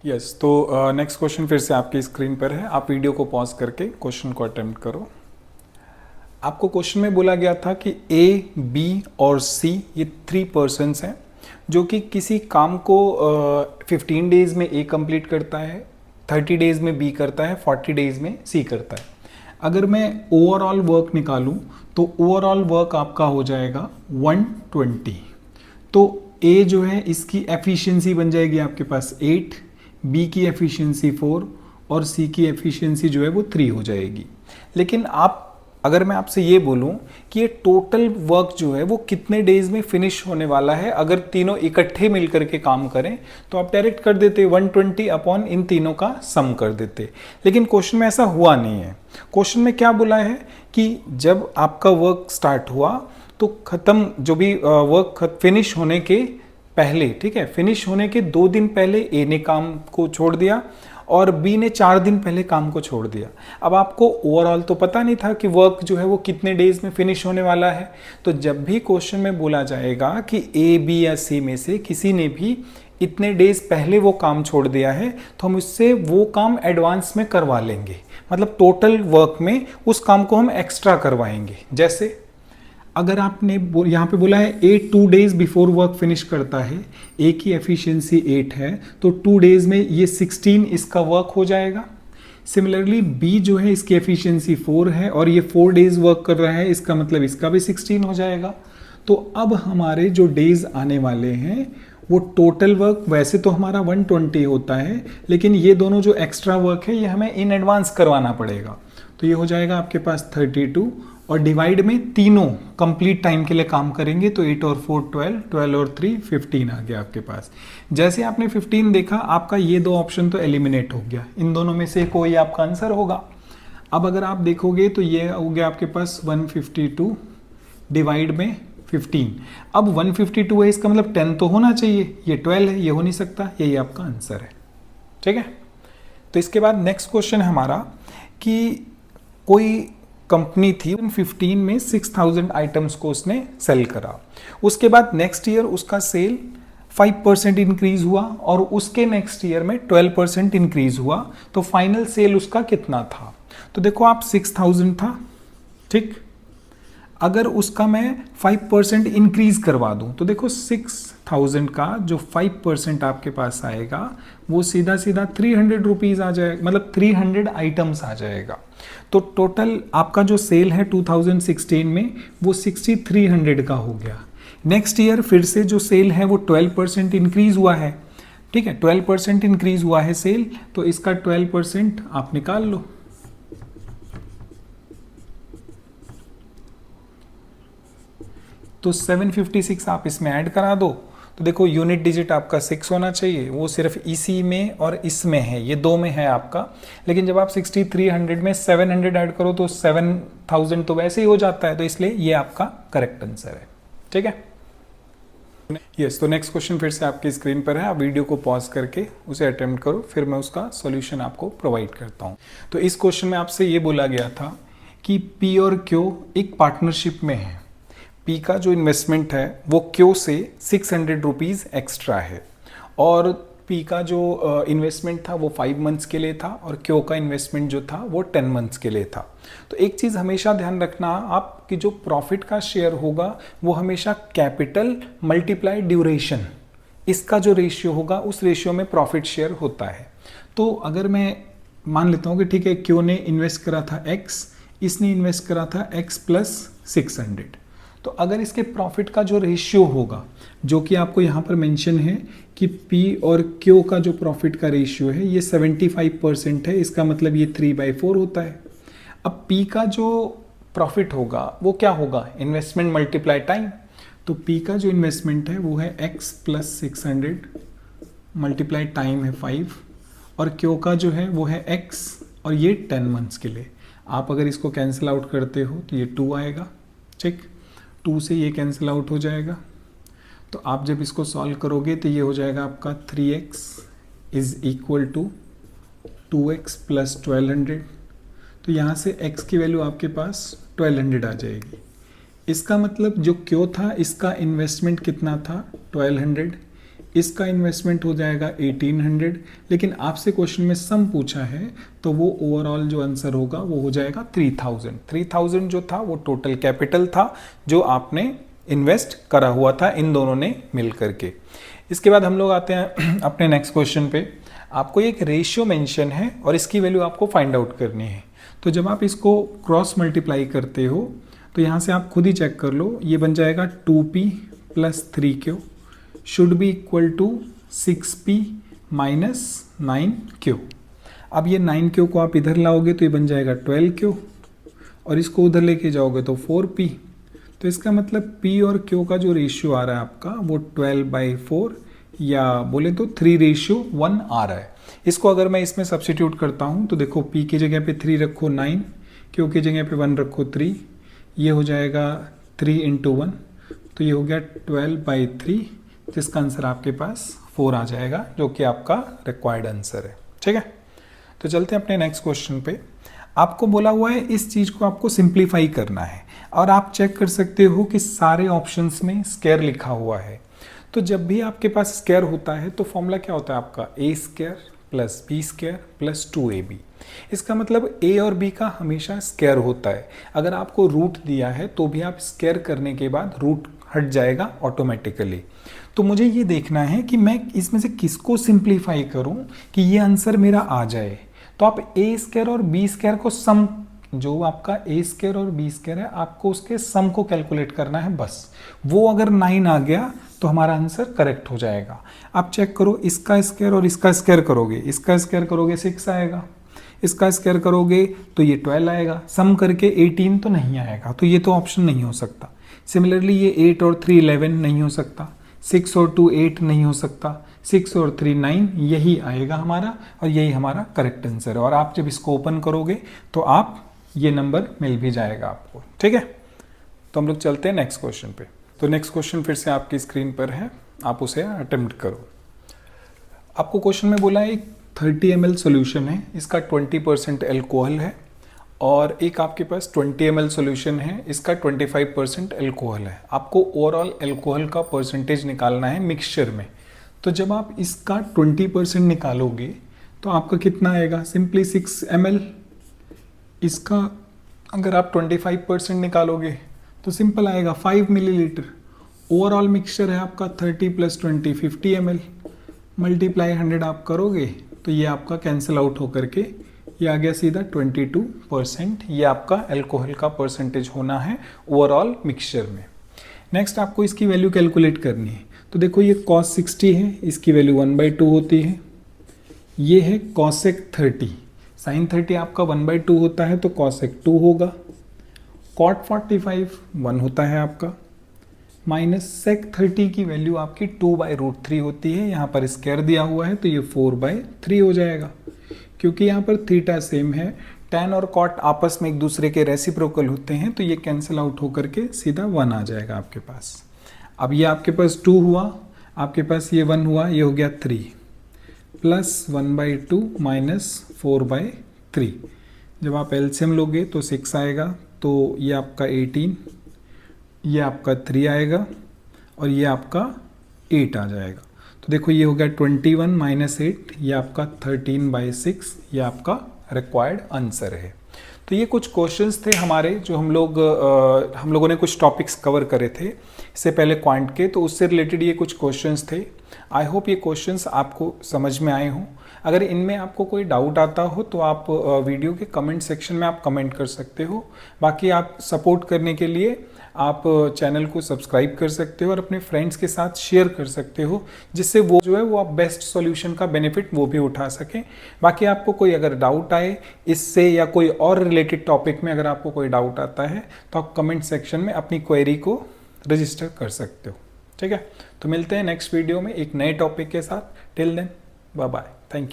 Yes, तो next question फिर से आपकी स्क्रीन पर है। आप वीडियो को पॉज करके क्वेश्चन को अटेम्प्ट करो। आपको क्वेश्चन में बोला गया था कि ए, बी और सी ये 3 पर्सन्स हैं जो कि किसी काम को 15 डेज में ए कंप्लीट करता है, 30 डेज में बी करता है, 40 डेज में सी करता है। अगर मैं ओवरऑल वर्क निकालूं तो ओवरऑल वर्क आपका हो जाएगा 120। तो ए जो है इसकी एफिशिएंसी बन जाएगी आपके पास 8, बी की एफिशिएंसी 4 और सी की एफिशिएंसी जो है वो 3 हो जाएगी। लेकिन अगर मैं आपसे ये बोलूं कि ये टोटल वर्क जो है वो कितने डेज में फिनिश होने वाला है, अगर तीनों इकट्ठे मिलकर के काम करें तो आप डायरेक्ट कर देते 120 अपॉन इन तीनों का सम कर देते। लेकिन क्वेश्चन में ऐसा हुआ नहीं है। क्वेश्चन में क्या बोला है कि जब आपका वर्क स्टार्ट हुआ तो खत्म जो भी वर्क फिनिश होने के पहले, ठीक है, फिनिश होने के 2 दिन पहले ए ने काम को छोड़ दिया और बी ने 4 दिन पहले काम को छोड़ दिया। अब आपको ओवरऑल तो पता नहीं था कि वर्क जो है वो कितने डेज में फिनिश होने वाला है। तो जब भी क्वेश्चन में बोला जाएगा कि ए, बी या सी में से किसी ने भी इतने डेज पहले वो काम छोड़ दिया है तो हम उससे वो काम एडवांस में करवा लेंगे, मतलब टोटल वर्क में उस काम को हम एक्स्ट्रा करवाएंगे। जैसे अगर आपने यहाँ पे बोला है ए 2 डेज बिफोर वर्क फिनिश करता है, ए की एफिशिएंसी 8 है तो 2 डेज में ये 16 इसका वर्क हो जाएगा। सिमिलरली बी जो है इसकी एफिशिएंसी 4 है और ये 4 डेज वर्क कर रहा है, इसका मतलब इसका भी 16 हो जाएगा। तो अब हमारे जो डेज आने वाले हैं वो टोटल वर्क वैसे तो हमारा 120 होता है, लेकिन ये दोनों जो एक्स्ट्रा वर्क है ये हमें इन एडवांस करवाना पड़ेगा। तो ये हो जाएगा आपके पास 32 और डिवाइड में तीनों कंप्लीट टाइम के लिए काम करेंगे तो 8 और 4 12, 12 और 3 15 आ गया आपके पास। जैसे आपने 15 देखा आपका ये 2 ऑप्शन तो एलिमिनेट हो गया, इन दोनों में से कोई आपका आंसर होगा। अब अगर आप देखोगे तो ये हो गया आपके पास 152 डिवाइड में 15। अब 152 है, इसका मतलब 10 तो होना चाहिए, ये 12 है, ये हो नहीं सकता, यही आपका आंसर है। ठीक है, तो इसके बाद नेक्स्ट क्वेश्चन है हमारा कि कोई कंपनी थी 15 में 6000 आइटम्स को उसने सेल करा। उसके बाद नेक्स्ट ईयर उसका सेल 5% इंक्रीज हुआ और उसके नेक्स्ट ईयर में 12% इंक्रीज हुआ। तो फाइनल सेल उसका कितना था? तो देखो आप 6000 था, ठीक, अगर उसका मैं 5% इंक्रीज करवा दूं तो देखो 6000 का जो 5% आपके पास आएगा वो सीधा सीधा 300 रुपीज आ जाएगा, मतलब 300 आइटम्स आ जाएगा। तो टोटल आपका जो सेल है 2016 में वो 6300 का हो गया। नेक्स्ट ईयर फिर से जो सेल है वो 12% इंक्रीज हुआ है, ठीक है, 12% इंक्रीज हुआ है सेल, तो इसका 12% आप निकाल लो। तो 756 आप इसमें ऐड करा दो तो देखो यूनिट डिजिट आपका 6 होना चाहिए, वो सिर्फ इसी में और इसमें है, ये 2 में है आपका। लेकिन जब आप 6300 में 700 ऐड करो तो 7000 तो वैसे ही हो जाता है, तो इसलिए ये आपका करेक्ट आंसर है। ठीक है, यस। तो नेक्स्ट क्वेश्चन फिर से आपकी स्क्रीन पर है, आप वीडियो को पॉज करके उसे अटेम्प्ट करो, फिर मैं उसका सॉल्यूशन आपको प्रोवाइड करता हूँ। तो इस क्वेश्चन में आपसे ये बोला गया था कि पी और क्यू एक पार्टनरशिप में है। पी का जो इन्वेस्टमेंट है वो क्यू से 600 रुपीज़ एक्स्ट्रा है और पी का जो इन्वेस्टमेंट था वो 5 मंथ्स के लिए था और क्यू का इन्वेस्टमेंट जो था वो 10 मंथ्स के लिए था। तो एक चीज़ हमेशा ध्यान रखना आप कि जो प्रॉफिट का शेयर होगा वो हमेशा कैपिटल मल्टीप्लाई ड्यूरेशन, इसका जो रेशियो होगा उस रेशियो में प्रॉफिट शेयर होता है। तो अगर मैं मान लेता हूँ कि ठीक है, क्यू ने इन्वेस्ट करा था एक्स, इसने इन्वेस्ट करा था एक्स प्लस 600, तो अगर इसके प्रॉफिट का जो रेशियो होगा, जो कि आपको यहाँ पर मेंशन है कि P और Q का जो प्रॉफिट का रेशियो है ये 75% है, इसका मतलब ये 3/4 होता है। अब P का जो प्रॉफिट होगा वो क्या होगा? Investment multiply time. तो P का जो इन्वेस्टमेंट है वो है x प्लस 600 मल्टीप्लाई टाइम है 5 और Q का जो है वो है x और ये 10 मंथ्स के लिए। आप अगर इसको कैंसिल आउट करते हो तो ये 2 आएगा, ठीक, 2 से ये कैंसिल आउट हो जाएगा। तो आप जब इसको सॉल्व करोगे तो ये हो जाएगा आपका 3x is equal to 2x plus 1200। तो यहाँ से x की वैल्यू आपके पास 1200 आ जाएगी। इसका मतलब जो क्यू था इसका इन्वेस्टमेंट कितना था? 1200, इसका इन्वेस्टमेंट हो जाएगा 1800, लेकिन आपसे क्वेश्चन में सम पूछा है तो वो ओवरऑल जो आंसर होगा वो हो जाएगा 3000। 3000 जो था वो टोटल कैपिटल था जो आपने इन्वेस्ट करा हुआ था इन दोनों ने मिल करके। इसके बाद हम लोग आते हैं अपने नेक्स्ट क्वेश्चन पे। आपको एक रेशियो मेंशन है और इसकी वैल्यू आपको फाइंड आउट करनी है। तो जब आप इसको क्रॉस मल्टीप्लाई करते हो तो यहाँ से आप खुद ही चेक कर लो, ये बन जाएगा 2p + 3q should be equal to 6p - 9q। अब ये 9q को आप इधर लाओगे तो ये बन जाएगा 12q और इसको उधर लेके जाओगे तो 4p। तो इसका मतलब p और q का जो रेशियो आ रहा है आपका वो 12/4 या बोले तो 3:1 आ रहा है। इसको अगर मैं इसमें सब्स्टिट्यूट करता हूँ तो देखो p की जगह पे 3 रखो 9, q की जगह पे 1 रखो 3, ये हो जाएगा 3 × 1, तो ये हो गया 12/3, जिसका आंसर आपके पास 4 आ जाएगा जो कि आपका रिक्वायर्ड आंसर है। ठीक है, तो चलते हैं अपने नेक्स्ट क्वेश्चन पे। आपको बोला हुआ है इस चीज़ को आपको सिंप्लीफाई करना है और आप चेक कर सकते हो कि सारे ऑप्शंस में स्क्वायर लिखा हुआ है। तो जब भी आपके पास स्क्वायर होता है तो फॉर्मूला क्या होता है आपका a² + b² + 2ab। इसका मतलब a और b का हमेशा स्क्वायर होता है। अगर आपको रूट दिया है तो भी आप स्क्वायर करने के बाद रूट हट जाएगा ऑटोमेटिकली। तो मुझे ये देखना है कि मैं इसमें से किसको सिंप्लीफाई करूं कि ये आंसर मेरा आ जाए। तो आप a² और b² को सम, जो आपका a² और b² है आपको उसके सम को कैलकुलेट करना है बस। वो अगर 9 आ गया तो हमारा आंसर करेक्ट हो जाएगा। आप चेक करो, इसका स्क्वायर और इसका स्क्वायर करोगे, इसका स्क्वायर करोगे 6 आएगा, इसका स्क्वायर करोगे तो ये 12 आएगा, सम करके 18 तो नहीं आएगा, तो ये तो ऑप्शन नहीं हो सकता। सिमिलरली ये 8 और 3 11 नहीं हो सकता, 6 और 2 8 नहीं हो सकता, 6 और 3 9, यही आएगा हमारा और यही हमारा करेक्ट आंसर है। और आप जब इसको ओपन करोगे तो आप ये नंबर मिल भी जाएगा आपको। ठीक है, तो हम लोग चलते हैं नेक्स्ट क्वेश्चन पे। तो नेक्स्ट क्वेश्चन फिर से आपकी स्क्रीन पर है, आप उसे अटेम्प्ट करो। आपको क्वेश्चन में बोला है एक 30 ml सोल्यूशन है, इसका 20% एल्कोहल है और एक आपके पास 20 ml सोल्यूशन है, इसका 25% एल्कोहल है। आपको ओवरऑल एल्कोहल का परसेंटेज निकालना है मिक्सचर में। तो जब आप इसका 20% निकालोगे तो आपका कितना आएगा, सिंपली 6 ml। इसका अगर आप 25% निकालोगे तो सिंपल आएगा 5 मिलीलीटर। ओवरऑल मिक्सचर है आपका 30 + 20 50 ml, मल्टीप्लाई 100 आप करोगे तो ये आपका कैंसिल आउट होकर के ये आ गया सीधा 22%। ये आपका अल्कोहल का परसेंटेज होना है ओवरऑल मिक्सचर में। नेक्स्ट आपको इसकी वैल्यू कैलकुलेट करनी है। तो देखो ये cos 60 है, इसकी वैल्यू 1/2 होती है। ये है cosec 30, sin 30 आपका 1/2 होता है तो cosec 2 होगा। cot 45 1 होता है आपका, माइनस sec 30 की वैल्यू आपकी 2/√3 होती है। यहाँ पर स्क्वायर दिया हुआ है तो ये 4/3 हो जाएगा। क्योंकि यहाँ पर थीटा सेम है, tan और cot आपस में एक दूसरे के रेसिप्रोकल होते हैं तो ये कैंसिल आउट होकर के सीधा 1 आ जाएगा आपके पास। अब ये आपके पास 2 हुआ, आपके पास ये 1 हुआ, ये हो गया 3 प्लस 1/2 माइनस 4/3। जब आप एलसीएम लोगे तो 6 आएगा, तो ये आपका 18, ये आपका 3 आएगा और ये आपका 8 आ जाएगा। तो देखो ये हो गया 21 - 8, ये आपका 13/6, ये आपका रिक्वायर्ड आंसर है। तो ये कुछ क्वेश्चंस थे हमारे जो हम लोगों ने कुछ टॉपिक्स कवर करे थे इससे पहले क्वांट के, तो उससे रिलेटेड ये कुछ क्वेश्चंस थे। आई होप ये क्वेश्चंस आपको समझ में आए हों। अगर इनमें आपको कोई डाउट आता हो तो आप वीडियो के कमेंट सेक्शन में आप कमेंट कर सकते हो। बाकी आप सपोर्ट करने के लिए आप चैनल को सब्सक्राइब कर सकते हो और अपने फ्रेंड्स के साथ शेयर कर सकते हो, जिससे वो जो है वो आप बेस्ट सॉल्यूशन का बेनिफिट वो भी उठा सकें। बाकी आपको कोई अगर डाउट आए इससे या कोई और रिलेटेड टॉपिक में अगर आपको कोई डाउट आता है तो आप कमेंट सेक्शन में अपनी क्वेरी को रजिस्टर कर सकते हो। ठीक है, तो मिलते हैं नेक्स्ट वीडियो में एक नए टॉपिक के साथ। Till then bye bye, thank you.